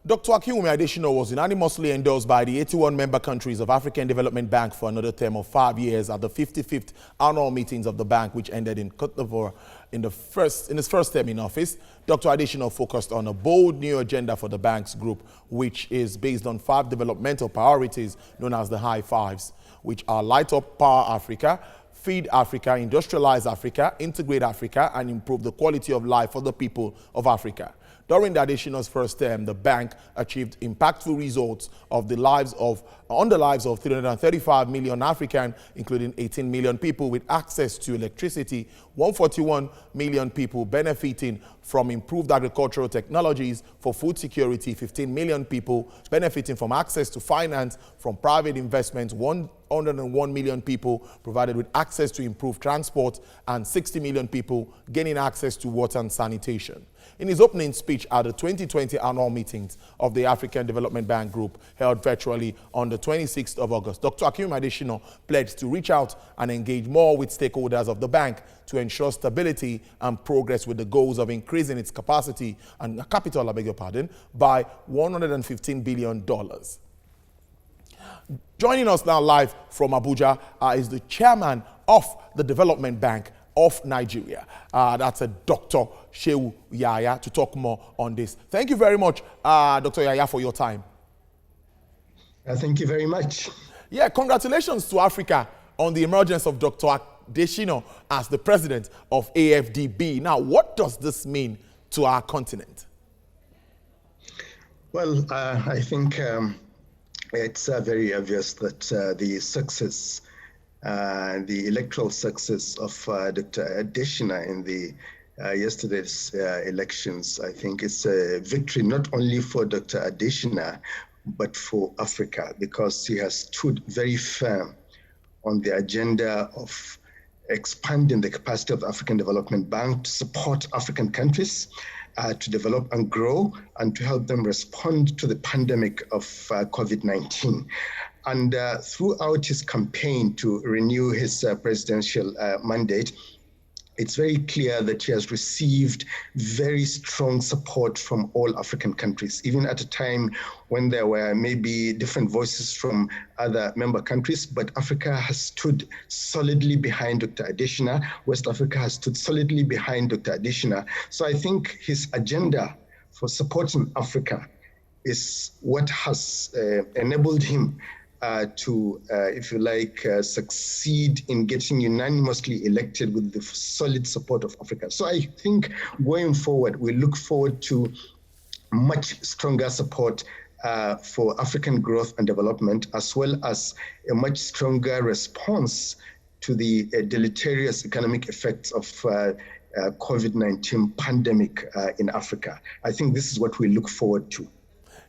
Dr. Akinwumi Adesina was unanimously endorsed by the 81 member countries of African Development Bank for another term of 5 years at the 55th annual meetings of the bank, which ended in Côte d'Ivoire in his first term in office. Dr. Adesina focused on a bold new agenda for the bank's group, which is based on 5 developmental priorities known as the High Fives, which are Light Up Power Africa, Feed Africa, Industrialize Africa, Integrate Africa, and improve the quality of life for the people of Africa. During the Adesina's first term, the bank achieved impactful results on the lives of 335 million Africans, including 18 million people with access to electricity, 141 million people benefiting from improved agricultural technologies for food security, 15 million people benefiting from access to finance from private investments, 101 million people provided with access to improved transport, and 60 million people gaining access to water and sanitation. In his opening speech at the 2020 annual meetings of the African Development Bank Group held virtually on the 26th of August, Dr. Akinwumi Adesina pledged to reach out and engage more with stakeholders of the bank to ensure stability and progress with the goals of increasing its capacity and capital, by $115 billion. Joining us now live from Abuja is the chairman of the Development Bank of Nigeria. That's a Dr. Shehu Yahaya, to talk more on this. Thank you very much, Dr. Yahaya, for your time. Thank you very much. Yeah, congratulations to Africa on the emergence of Dr. Adesina as the president of AfDB. Now, what does this mean to our continent? Well, I think it's very obvious that the success, the electoral success of Dr. Adesina in the yesterday's elections, I think it's a victory not only for Dr. Adesina, but for Africa, because he has stood very firm on the agenda of expanding the capacity of the African Development Bank to support African countries to develop and grow and to help them respond to the pandemic of COVID-19. And throughout his campaign to renew his presidential mandate, it's very clear that he has received very strong support from all African countries, even at a time when there were maybe different voices from other member countries, but Africa has stood solidly behind Dr. Adesina. West Africa has stood solidly behind Dr. Adesina. So I think his agenda for supporting Africa is what has enabled him to, if you like, succeed in getting unanimously elected with the solid support of Africa. So I think going forward, we look forward to much stronger support for African growth and development, as well as a much stronger response to the deleterious economic effects of COVID-19 pandemic in Africa. I think this is what we look forward to.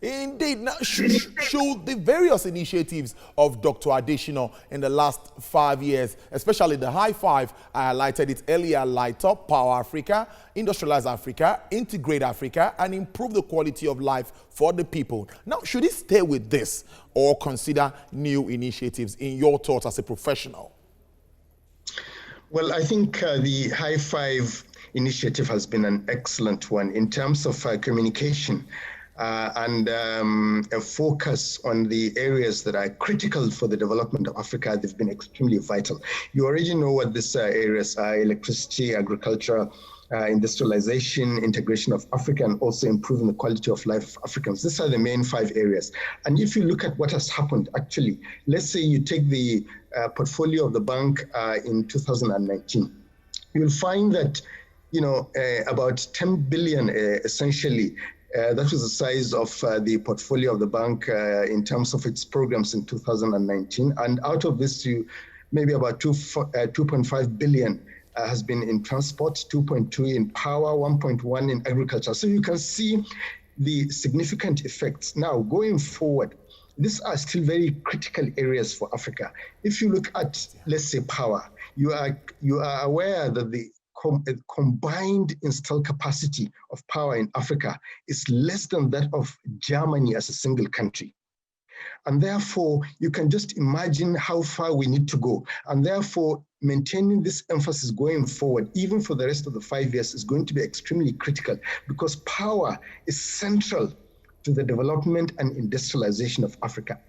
Indeed. Now, should the various initiatives of Dr. Adesina in the last 5 years, especially the High Five, I highlighted it earlier, Light Up Power Africa, Industrialize Africa, Integrate Africa, and improve the quality of life for the people. Now, should it stay with this or consider new initiatives, in your thoughts as a professional? Well, I think the High Five initiative has been an excellent one in terms of communication. And a focus on the areas that are critical for the development of Africa. They've been extremely vital. You already know what these areas are: electricity, agriculture, industrialization, integration of Africa, and also improving the quality of life of Africans. These are the main 5 areas. And if you look at what has happened, actually, let's say you take the portfolio of the bank in 2019, you'll find that, about 10 billion essentially. That was the size of the portfolio of the bank in terms of its programs in 2019. And out of this, maybe about 2.5 billion has been in transport, 2.2 in power, 1.1 in agriculture. So you can see the significant effects. Now, going forward, these are still very critical areas for Africa. If you look at, let's say, power, you are aware that the combined installed capacity of power in Africa is less than that of Germany as a single country. And therefore, you can just imagine how far we need to go. And therefore, maintaining this emphasis going forward, even for the rest of the 5 years, is going to be extremely critical, because power is central to the development and industrialization of Africa.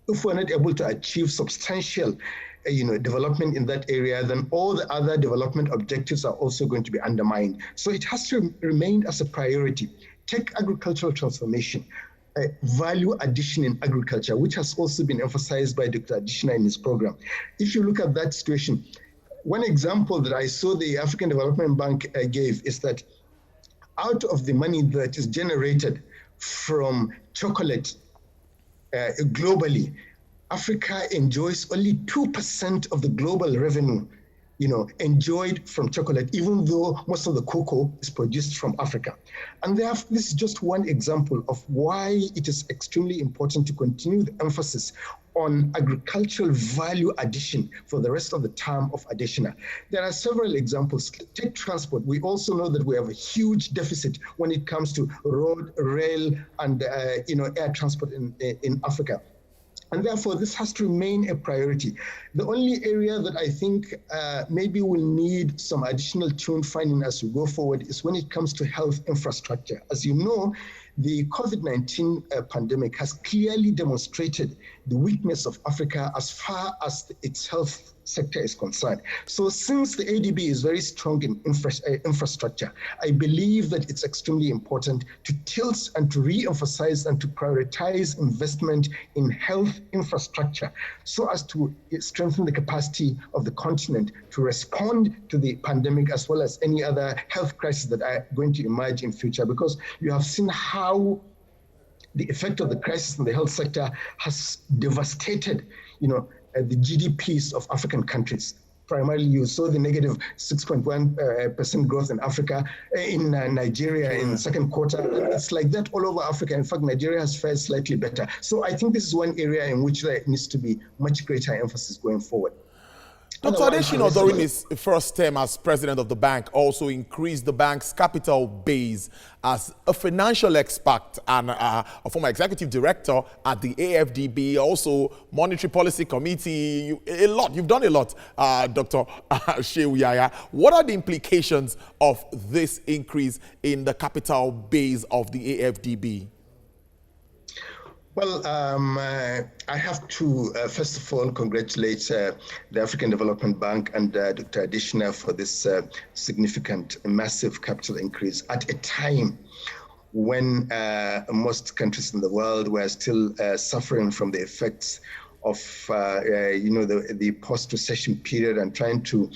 If we're not able to achieve substantial development in that area, then all the other development objectives are also going to be undermined. So it has to remain as a priority. Take agricultural transformation, value addition in agriculture, which has also been emphasized by Dr. Adesina in his program. If you look at that situation, one example that I saw the African Development Bank gave is that out of the money that is generated from chocolate globally, Africa enjoys only 2% of the global revenue, enjoyed from chocolate, even though most of the cocoa is produced from Africa. And therefore, this is just one example of why it is extremely important to continue the emphasis on agricultural value addition for the rest of the term of Adesina. There are several examples. Take transport. We also know that we have a huge deficit when it comes to road, rail, and air transport in Africa. And therefore, this has to remain a priority. The only area that I think maybe will need some additional tune finding as we go forward is when it comes to health infrastructure. As you know, the COVID-19 pandemic has clearly demonstrated the weakness of Africa as far as its health sector is concerned. So since the ADB is very strong in infrastructure, I believe that it's extremely important to tilt and to re-emphasize and to prioritize investment in health infrastructure so as to strengthen the capacity of the continent to respond to the pandemic as well as any other health crisis that are going to emerge in future, because you have seen how the effect of the crisis in the health sector has devastated, the GDPs of African countries. Primarily, you saw the negative 6.1% growth in Africa, in Nigeria in the second quarter. It's like that all over Africa. In fact, Nigeria has fared slightly better. So I think this is one area in which there needs to be much greater emphasis going forward. Dr. Adesina, during his first term as president of the bank, also increased the bank's capital base as a financial expert and a former executive director at the AfDB, also monetary policy committee. You've done a lot, Dr. Shehu Yahaya. What are the implications of this increase in the capital base of the AfDB? Well, I have to, first of all, congratulate the African Development Bank and Dr. Adesina for this significant, massive capital increase at a time when most countries in the world were still suffering from the effects of, the post-recession period and trying to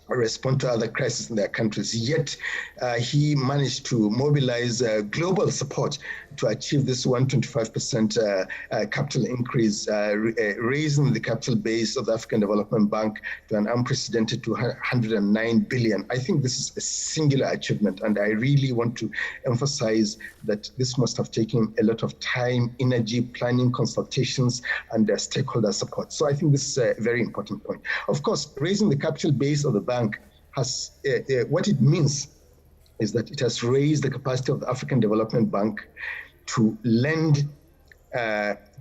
respond to other crises in their countries. Yet he managed to mobilize global support to achieve this 125% capital increase, raising the capital base of the African Development Bank to an unprecedented 209 billion. I think this is a singular achievement, and I really want to emphasize that this must have taken a lot of time, energy, planning, consultations, and stakeholder support. So I think this is a very important point. Of course, raising the capital base of the bank has, what it means is that it has raised the capacity of the African Development Bank to lend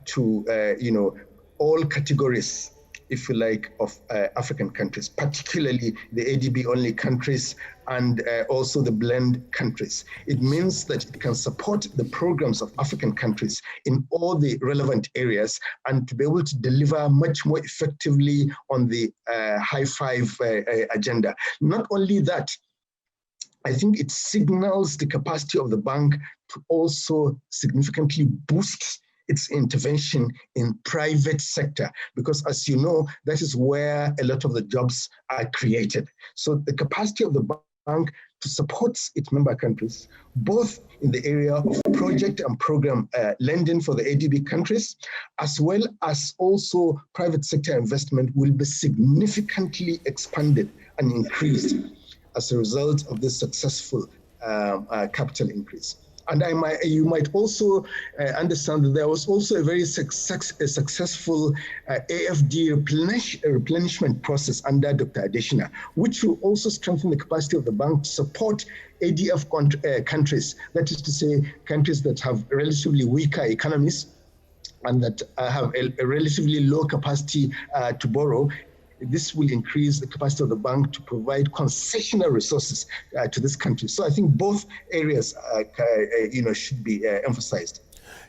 to all categories, if you like, of African countries, particularly the ADB-only countries and also the blend countries. It means that it can support the programs of African countries in all the relevant areas and to be able to deliver much more effectively on the high five agenda. Not only that, I think it signals the capacity of the bank to also significantly boost its intervention in private sector, because as you know, that is where a lot of the jobs are created. So the capacity of the bank to support its member countries, both in the area of project and program lending for the ADB countries, as well as also private sector investment, will be significantly expanded and increased as a result of this successful capital increase. And you might also understand that there was also a very successful AfD replenishment process under Dr. Adesina, which will also strengthen the capacity of the bank to support ADF countries, that is to say, countries that have relatively weaker economies and that have a relatively low capacity to borrow. This will increase the capacity of the bank to provide concessional resources to this country. So I think both areas, should be emphasized.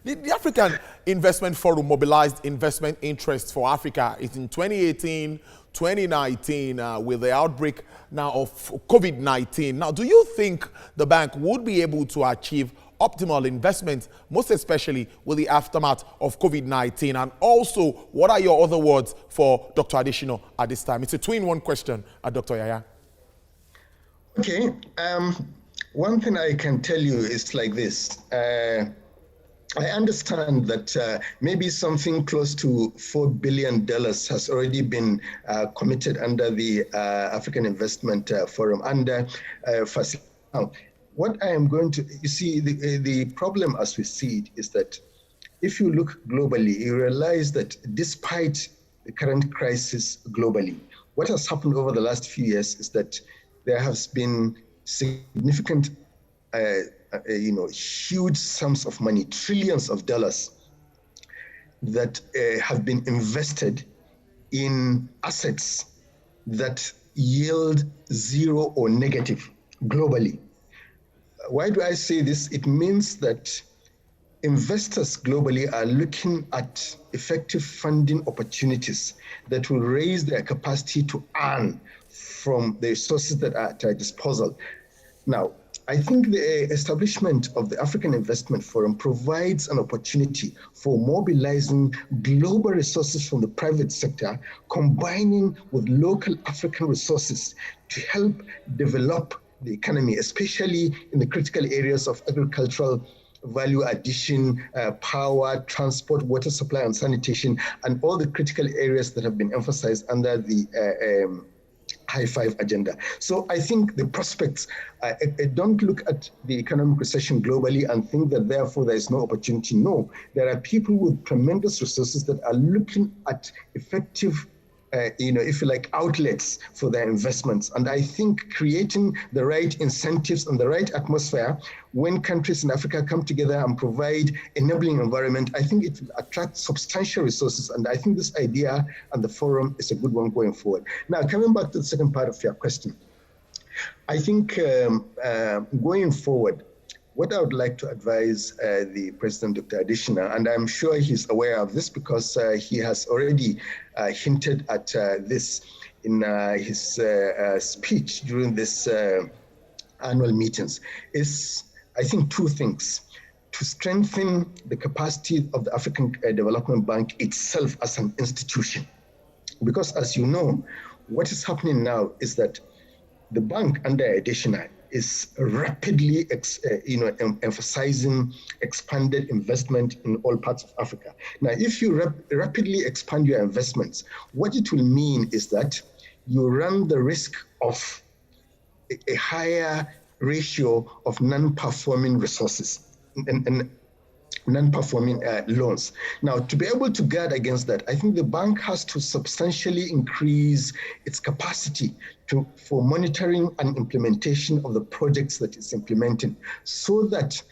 The African Investment Forum mobilized investment interests for Africa in 2018, 2019 with the outbreak now of COVID-19. Now, do you think the bank would be able to achieve optimal investment, most especially with the aftermath of COVID-19? And also, what are your other words for Dr. Adesina at this time? It's a two-in-one question, Dr. Yahaya. Okay. One thing I can tell you is like this. I understand that maybe something close to $4 billion has already been committed under the African Investment Forum under facility. Now, what I am going to, you see, the problem as we see it is that if you look globally, you realize that despite the current crisis globally, what has happened over the last few years is that there has been significant, huge sums of money, trillions of dollars that have been invested in assets that yield zero or negative globally. Why do I say this? It means that investors globally are looking at effective funding opportunities that will raise their capacity to earn from the resources that are at their disposal. Now, I think the establishment of the African Investment Forum provides an opportunity for mobilizing global resources from the private sector, combining with local African resources to help develop the economy, especially in the critical areas of agricultural value addition, power, transport, water supply, and sanitation, and all the critical areas that have been emphasized under the High Five agenda. So I think the prospects, don't look at the economic recession globally and think that therefore there is no opportunity. No, there are people with tremendous resources that are looking at effective if you like, outlets for their investments. And I think creating the right incentives and the right atmosphere when countries in Africa come together and provide enabling environment, I think it will attract substantial resources. And I think this idea and the forum is a good one going forward. Now, coming back to the second part of your question, I think going forward, what I would like to advise the President, Dr. Adesina, and I'm sure he's aware of this because he has already hinted at this in his speech during this annual meetings, is, I think, two things. To strengthen the capacity of the African Development Bank itself as an institution. Because as you know, what is happening now is that the bank under Adesina is rapidly emphasizing expanded investment in all parts of Africa. Now, if you rapidly expand your investments, what it will mean is that you run the risk of a higher ratio of non-performing resources and non-performing loans. Now, to be able to guard against that, I think the bank has to substantially increase its capacity for monitoring and implementation of the projects that it's implementing so that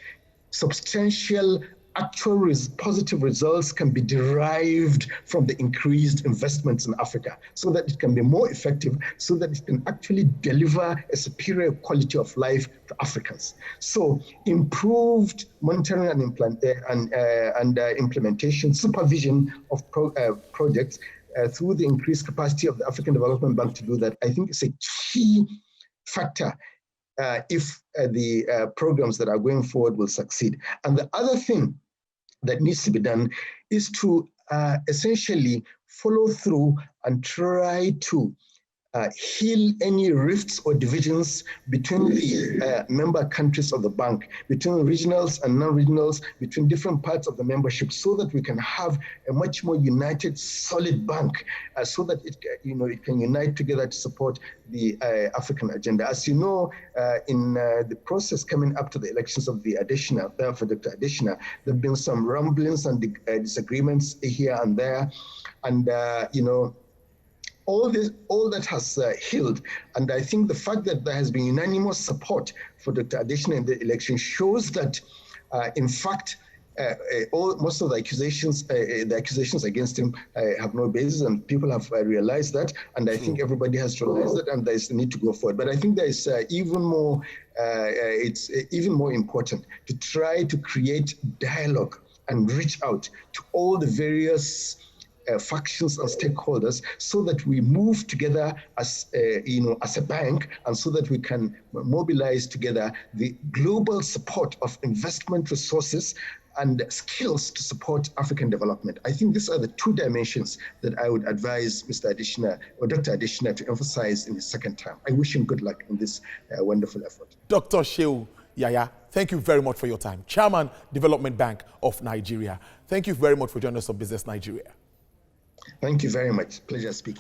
substantial actual positive results can be derived from the increased investments in Africa so that it can be more effective, so that it can actually deliver a superior quality of life to Africans. So improved monitoring and implementation, supervision of projects through the increased capacity of the African Development Bank to do that, I think is a key factor if the programs that are going forward will succeed. And the other thing that needs to be done is to essentially follow through and try to heal any rifts or divisions between the member countries of the bank, between regionals and non-regionals, between different parts of the membership, so that we can have a much more united, solid bank, so that it can unite together to support the African agenda. As you know, in the process coming up to the elections of the Adesina, for Dr. Adesina, there have been some rumblings and disagreements here and there, and all that has healed. And I think the fact that there has been unanimous support for Dr. Adesina in the election shows that, in fact, most of the accusations against him have no basis, and people have realized that. And I think everybody has realized that, and there's the need to go forward. But I think there is even more. It's even more important to try to create dialogue and reach out to all the various factions and stakeholders so that we move together as as a bank, and so that we can mobilize together the global support of investment resources and skills to support African development. I think these are the two dimensions that I would advise Mr. Adesina or Dr. Adesina to emphasize in his second term. I wish him good luck in this wonderful effort. Dr. Shehu Yahaya, thank you very much for your time. Chairman, Development Bank of Nigeria. Thank you very much for joining us on Business Nigeria. Thank you very much. Pleasure speaking.